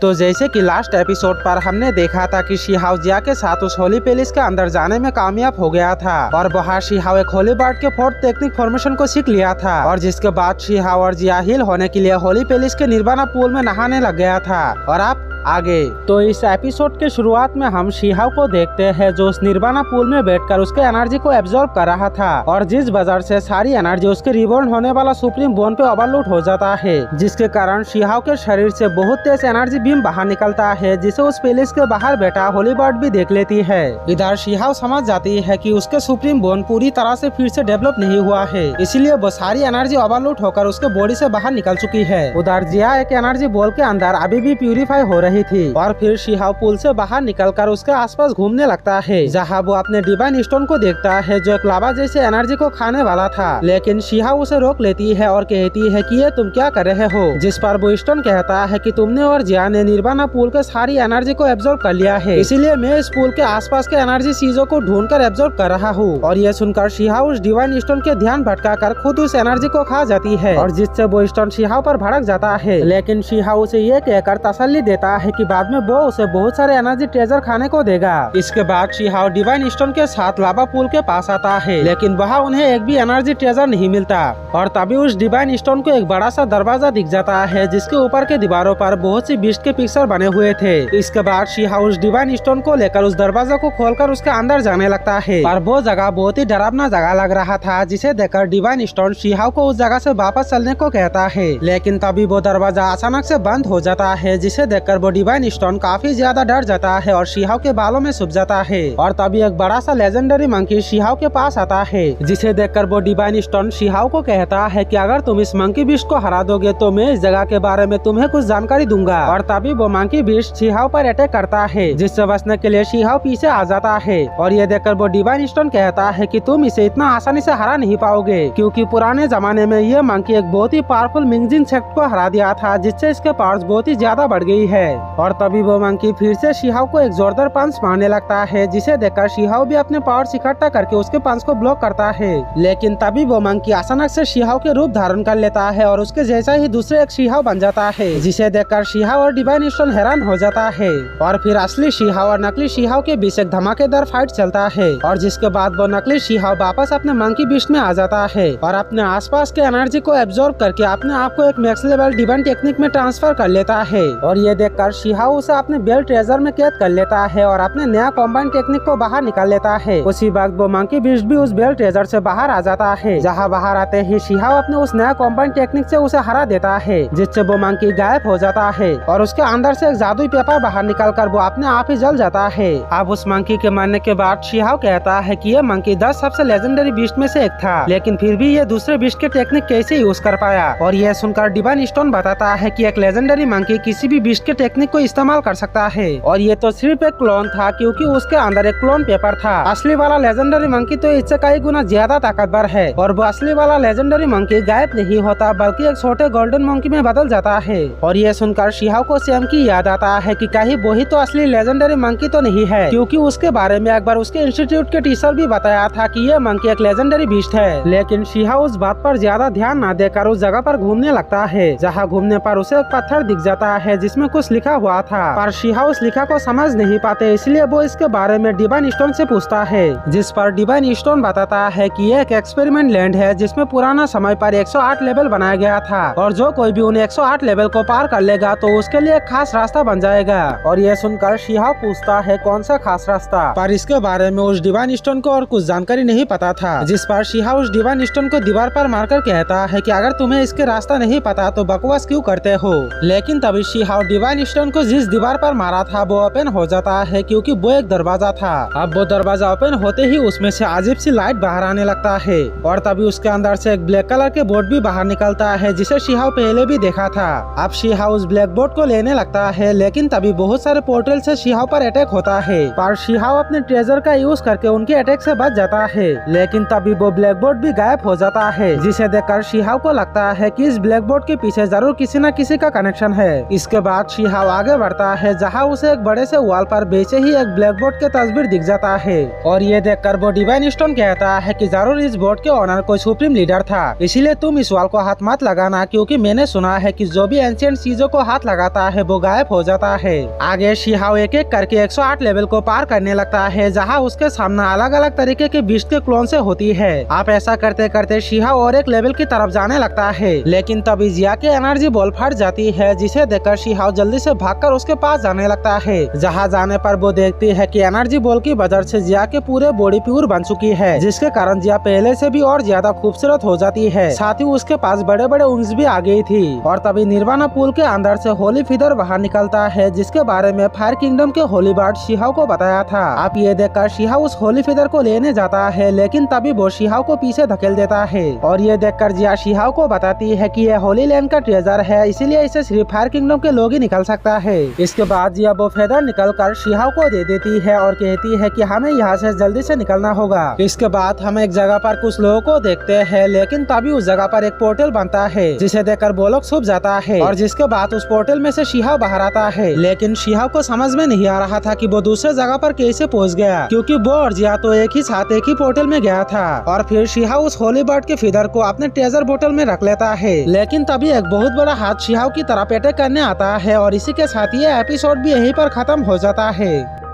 तो जैसे कि लास्ट एपिसोड पर हमने देखा था कि शिहाव जिया के साथ उस होली पैलेस के अंदर जाने में कामयाब हो गया था और वहाँ शिहाव एक होली बर्ड के फोर्थ टेक्निक फॉर्मेशन को सीख लिया था और जिसके बाद शिहाव और जिया हील होने के लिए होली पैलेस के निर्वाणा पूल में नहाने लग गया था। और आप आगे तो इस एपिसोड के शुरुआत में हम शिहाव को देखते हैं जो उस निर्वाणा पूल में बैठकर उसके एनर्जी को एब्जॉर्ब कर रहा था और जिस वजह से सारी एनर्जी उसके रिबॉर्न होने वाला सुप्रीम बोन पे ओवरलोड हो जाता है, जिसके कारण शिहाव के शरीर से बहुत तेज एनर्जी बीम बाहर निकलता है जिसे उस पैलेस के बाहर बैठा होली बर्ड भी देख लेती है। इधर शिहाव समझ जाती है कि उसके सुप्रीम बोन पूरी तरह से फिर से डेवलप नहीं हुआ है, इसीलिए वो सारी एनर्जी ओवरलोड होकर उसके बॉडी से बाहर निकल चुकी है। उधर जिया एक एनर्जी बॉल के अंदर अभी भी प्यूरिफाई हो रही थी और फिर शिहाव पुल से बाहर निकलकर उसके आसपास घूमने लगता है जहां वो अपने डिवाइन स्टोन को देखता है जो एक लावा जैसे एनर्जी को खाने वाला था, लेकिन शिहाव उसे रोक लेती है और कहती है कि ये तुम क्या कर रहे हो, जिस पर वो स्टोन कहता है कि तुमने और जिया ने निर्वाणा पूल के सारी एनर्जी को एब्जॉर्ब कर लिया है, इसीलिए मैं इस पूल के आसपास के एनर्जी चीजों को ढूंढ कर एब्जॉर्ब कर रहा हूँ। और ये सुनकर शिहाव उस डिवाइन स्टोन के ध्यान भटका कर खुद उस एनर्जी को खा जाती है और जिससे वो स्टोन शिहाव पर भड़क जाता है, लेकिन शिहाव उसे ये कहकर तसल्ली देता है कि बाद में वो उसे बहुत सारे एनर्जी ट्रेजर खाने को देगा। इसके बाद शिहाव डिवाइन स्टोन के साथ लावा पूल के पास आता है, लेकिन वहाँ उन्हें एक भी एनर्जी ट्रेजर नहीं मिलता और तभी उस डिवाइन स्टोन को एक बड़ा सा दरवाजा दिख जाता है जिसके ऊपर के दीवारों पर बहुत सी बीस्ट के पिक्चर बने हुए थे। इसके बाद शिहाव उस डिवाइन स्टोन को लेकर उस दरवाजा को खोलकर उसके अंदर जाने लगता है और वो जगह बहुत ही डरावना जगह लग रहा था, जिसे देखकर डिवाइन स्टोन शिहाव को उस जगह से वापस चलने को कहता है, लेकिन तभी वो दरवाजा अचानक से बंद हो जाता है, जिसे देखकर वो डिवाइन स्टोन काफी ज्यादा डर जाता है और शिहाव के बालों में छुप जाता है। और तभी एक बड़ा सा लेजेंडरी मंकी शिहाव के पास आता है, जिसे देखकर वो डिवाइन स्टोन शिहाव को कहता है कि अगर तुम इस मंकी बीस्ट को हरा दोगे तो मैं इस जगह के बारे में तुम्हें कुछ जानकारी दूंगा। और तभी वो मंकी बीस्ट शिहाव पर अटैक करता है, जिससे बचने के लिए शिहाव पीछे आ जाता है और ये देखकर वो डिवाइन स्टोन कहता है कि तुम इसे इतना आसानी से हरा नहीं पाओगे, क्योंकि पुराने जमाने में ये मंकी एक बहुत ही पावरफुल मिंगजिन सेक्ट को हरा दिया था, जिससे इसके पावर्स बहुत ही ज्यादा बढ़ गई है। और तभी वो मंकी फिर से शिहाव को एक जोरदार पंच मारने लगता है, जिसे देखकर शिहाव भी अपने पावर्स इकट्ठा करके उसके पंच को ब्लॉक करता है, लेकिन तभी वो मंकी अचानक से शिहाव के रूप धारण कर लेता है और उसके जैसा ही दूसरे एक शिहाव बन जाता है, जिसे देखकर शिहाव और डिवाइन स्टोन हैरान हो जाता है। और फिर असली शिहाव और नकली शिहाव के बीच एक धमाकेदार फाइट चलता है और जिसके बाद वो नकली शिहाव वापस अपने मंकी बीस्ट में आ जाता है और अपने आसपास के एनर्जी को एब्जॉर्ब करके अपने आप को एक मैक्स लेवल डिवाइन टेक्निक में ट्रांसफर कर लेता है। और ये देखकर शिहाव उसे अपने बेल ट्रेजर में कैद कर लेता है और अपने नया कॉम्बाइन टेक्निक को बाहर निकाल लेता है। उसी वक्त वो मंकी बीस्ट भी उस बेल ट्रेजर से बाहर आ जाता है, जहाँ बाहर आते ही शिहाव अपने उस नया कॉम्बाइन टेक्निक से उसे हरा देता है, जिससे वो मंकी गायब हो जाता है और उसके अंदर से एक जादुई पेपर बाहर निकलकर वो अपने आप ही जल जाता है। अब उस मंकी के मरने के बाद शिहाव कहता है कि ये मंकी 10 सबसे लेजेंडरी बीस्ट में से एक था, लेकिन फिर भी ये दूसरे बीस्ट के टेक्निक कैसे यूज कर पाया। और यह सुनकर डिवाइन स्टोन बताता है कि एक लेजेंडरी मंकी किसी भी बीस्ट के टेक्निक को इस्तेमाल कर सकता है और ये तो सिर्फ एक क्लोन था, क्योंकि उसके अंदर एक क्लोन पेपर था। असली वाला लेजेंडरी मंकी तो इससे कई गुना ज्यादा ताकतवर है और वो असली वाला लेजेंडरी मंकी गायब नहीं होता बल्कि एक छोटे गोल्डन मंकी में बदल जाता है। और ये सुनकर शिहाव को सैम की याद आता है कि कहीं वही तो असली लेजेंडरी मंकी तो नहीं है, क्योंकि उसके बारे में एक बार उसके इंस्टीट्यूट के टीचर भी बताया था कि ये मंकी एक लेजेंडरी बीस्ट है। लेकिन शिहाव उस बात पर ज्यादा ध्यान न देकर उस जगह पर घूमने लगता है, जहाँ घूमने पर उसे एक पत्थर दिख जाता है जिसमें कुछ लिखा हुआ था, पर शिहाव उस लिखा को समझ नहीं पाते, इसलिए वो इसके बारे में डिवाइन स्टोन से पूछता है, जिस पर डिवाइन स्टोन बताता है कि यह एक एक्सपेरिमेंट लैंड है जिसमें पुराना समय पर 108 लेवल बनाया गया था और जो कोई भी उन 108 लेवल को पार कर लेगा तो उसके लिए एक खास रास्ता बन जाएगा। और यह सुनकर शिहाव पूछता है कौन सा खास रास्ता, पर इसके बारे में उस डिवाइन स्टोन को और कुछ जानकारी नहीं पता था, जिस पर शिहाव उस डिवाइन स्टोन को दीवार पर मारकर कहता है कि अगर तुम्हें इसके रास्ता नहीं पता तो बकवास क्यों करते हो। लेकिन तभी शिहाव डिवाइन स्टोन को जिस दीवार पर मारा था वो ओपन हो जाता है, क्योंकि वो एक दरवाजा था। अब वो दरवाजा ओपन होते ही उसमें से अजीब सी लाइट बाहर आने लगता है और तभी उसके अंदर से एक ब्लैक कलर के बोर्ड भी बाहर निकलता है, जिसे शिहाव पहले भी देखा था। अब शिहाव उस ब्लैक बोर्ड को लेने लगता है, लेकिन तभी बहुत सारे पोर्टल से शिहाव पर अटैक होता है, पर शिहाव अपने ट्रेजर का यूज करके उनके अटैक से बच जाता है। लेकिन तभी वो ब्लैक बोर्ड भी गायब हो जाता है, जिसे देखकर शिहाव को लगता है कि इस ब्लैक बोर्ड के पीछे जरूर किसी न किसी का कनेक्शन है। इसके बाद शिहाव शिहाओ आगे बढ़ता है जहाँ उसे एक बड़े से वॉल पर बेचे ही एक ब्लैक बोर्ड की तस्वीर दिख जाता है और ये देखकर वो डिवाइन स्टोन कहता है कि जरूर इस बोर्ड के ओनर कोई सुप्रीम लीडर था, इसीलिए तुम इस वॉल को हाथ मत लगाना क्योंकि मैंने सुना है कि जो भी एंशिएंट चीजों को हाथ लगाता है वो गायब हो जाता है। आगे शिहाओ एक एक करके 108 लेवल को पार करने लगता है जहाँ उसके सामने अलग अलग तरीके के बीस्ट के क्लोन से होती है। आप ऐसा करते करते शिहाओ और एक लेवल की तरफ जाने लगता है, लेकिन तभी जिया की एनर्जी बॉल फट जाती है जिसे देखकर शिहाओ जल्दी से भागकर उसके पास जाने लगता है। जहाँ जाने पर वो देखती है कि एनर्जी बॉल की वजह से जिया के पूरे बॉडी प्योर बन चुकी है, जिसके कारण जिया पहले से भी और ज्यादा खूबसूरत हो जाती है। साथ ही उसके पास बड़े बड़े विंग्स भी आ गई थी। और तभी निर्वाणा पूल के अंदर से होली फीदर बाहर निकलता है जिसके बारे में फायर किंगडम के होली बर्ड शिहाओ को बताया था। आप ये देखकर शिहाओ उस होली फीदर को लेने जाता है, लेकिन तभी वो शिहाओ को पीछे धकेल देता है और ये देखकर जिया शिहाओ को बताती है कि ये होली लैंड का ट्रेजर है, इसीलिए इसे सिर्फ फायर किंगडम के लोग ही निकल सकता है। इसके बाद जिया वो फेदर निकल कर शिहाओ को दे देती है और कहती है कि हमें यहाँ से जल्दी से निकलना होगा। इसके बाद हम एक जगह पर कुछ लोगों को देखते हैं, लेकिन तभी उस जगह पर एक पोर्टल बनता है जिसे देखकर वो लोग छुप जाता है और जिसके बाद उस पोर्टल में से शिहाओ बाहर आता है। लेकिन शिहाओ को समझ में नहीं आ रहा था कि वो दूसरे जगह पर कैसे पहुंच गया, क्योंकि वो और जिया तो एक ही साथ एक ही पोर्टल में गया था। और फिर शिहाओ उस होली बर्ड के फीदर को अपने ट्रेजर बोतल में रख लेता है, लेकिन तभी एक बहुत बड़ा हाथ शिहाओ की तरफ अटैक करने आता है और इसी के साथ ये एपिसोड भी यहीं पर खत्म हो जाता है।